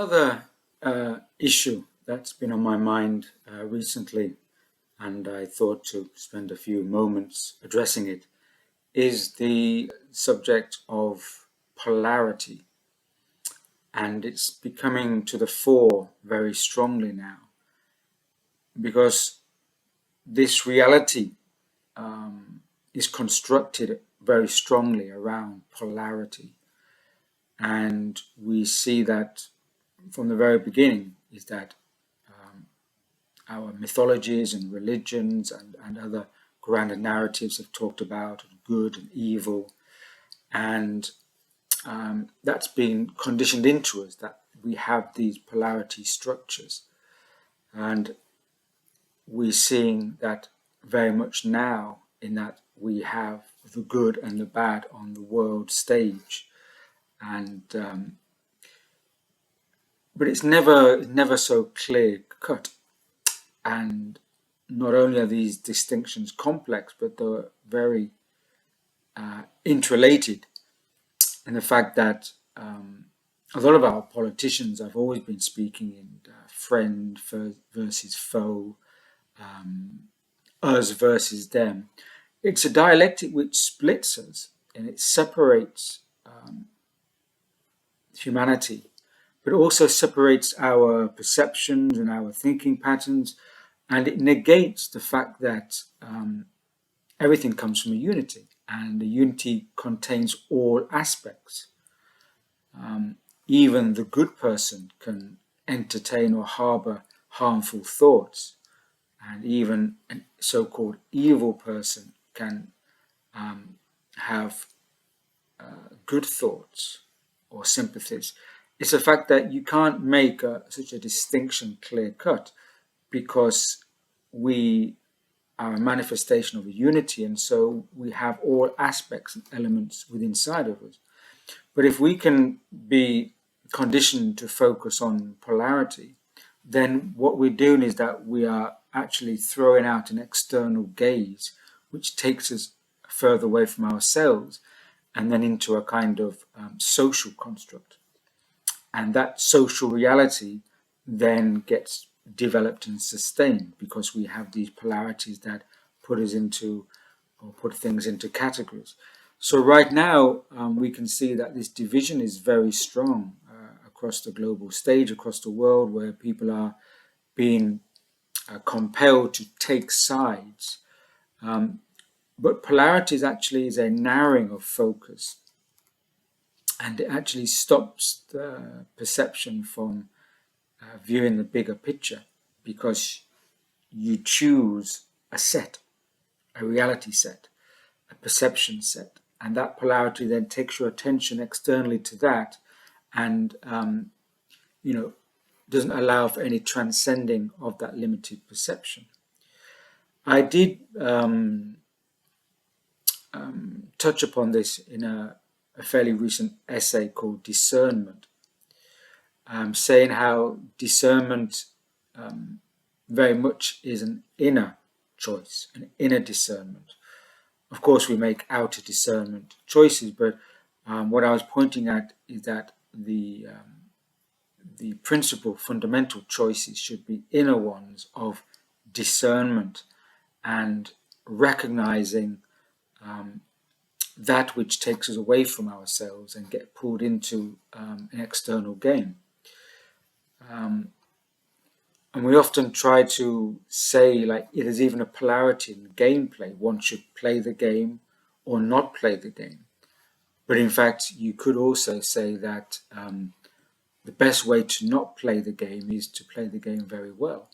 Another issue that's been on my mind recently, and I thought to spend a few moments addressing it, is the subject of polarity. And it's becoming to the fore very strongly now because this reality is constructed very strongly around polarity. And we see that from the very beginning is that our mythologies and religions and other grander narratives have talked about good and evil, and that's been conditioned into us that we have these polarity structures, and we're seeing that very much now in that we have the good and the bad on the world stage, and but it's never so clear cut. And not only are these distinctions complex, but they're very interrelated in the fact that a lot of our politicians have always been speaking in friend versus foe, us versus them. It's a dialectic which splits us and it separates humanity, but also separates our perceptions and our thinking patterns, and it negates the fact that everything comes from a unity, and the unity contains all aspects. Even the good person can entertain or harbor harmful thoughts, and even a so-called evil person can have good thoughts or sympathies. It's the fact that you can't make such a distinction clear cut, because we are a manifestation of a unity, and so we have all aspects and elements within inside of us. But if we can be conditioned to focus on polarity, then what we're doing is that we are actually throwing out an external gaze which takes us further away from ourselves and then into a kind of social construct. And that social reality then gets developed and sustained because we have these polarities that put us into, or put things into categories. So right now we can see that this division is very strong across the global stage, across the world, where people are being compelled to take sides. But polarity is a narrowing of focus, and it actually stops the perception from viewing the bigger picture, because you choose a set, a reality set, a perception set, and that polarity then takes your attention externally to that, and doesn't allow for any transcending of that limited perception. I did touch upon this in a fairly recent essay called Discernment, saying how discernment very much is an inner choice, an inner discernment. Of course, we make outer discernment choices, but what I was pointing at is that the principal fundamental choices should be inner ones of discernment and recognizing that which takes us away from ourselves and get pulled into an external game. And we often try to say, like, it is even a polarity in gameplay. One should play the game or not play the game. But in fact, you could also say that the best way to not play the game is to play the game very well.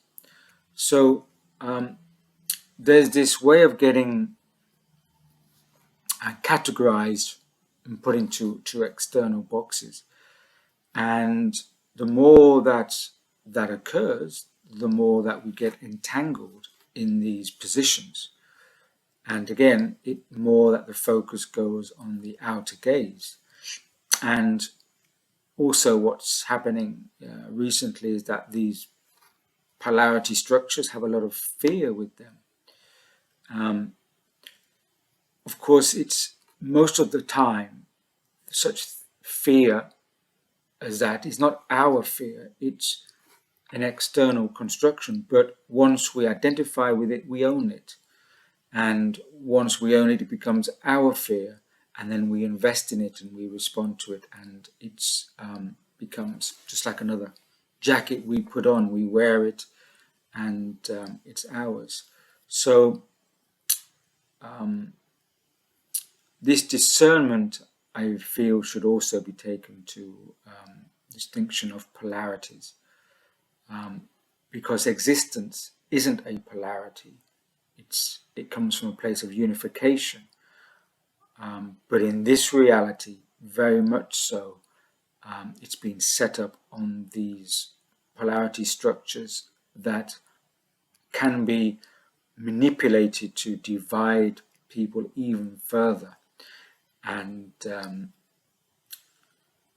So there's this way of getting categorized and put into two external boxes. And the more that occurs, the more that we get entangled in these positions. And again, more that the focus goes on the outer gaze. And also what's happening recently is that these polarity structures have a lot of fear with them. Of course, it's most of the time such fear as that is not our fear, it's an external construction, but once we identify with it, we own it. And once we own it, it becomes our fear, and then we invest in it and we respond to it, and it becomes just like another jacket we put on, we wear it, and it's ours. So this discernment, I feel, should also be taken to distinction of polarities, because existence isn't a polarity. It comes from a place of unification, but in this reality, very much so, it's been set up on these polarity structures that can be manipulated to divide people even further. And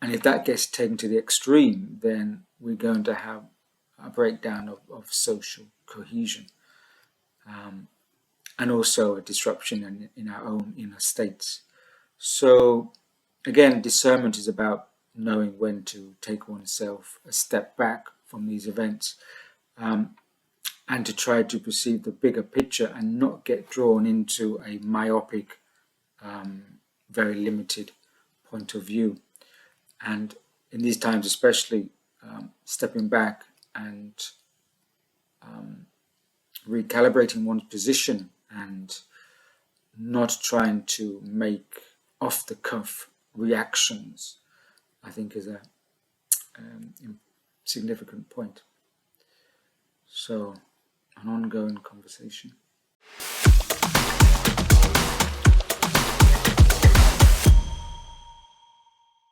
if that gets taken to the extreme, then we're going to have a breakdown of social cohesion, and also a disruption in our own inner states. So again, discernment is about knowing when to take oneself a step back from these events, and to try to perceive the bigger picture and not get drawn into a myopic, very limited point of view. And in these times especially, stepping back and recalibrating one's position and not trying to make off-the-cuff reactions, I think is a significant point. So, an ongoing conversation.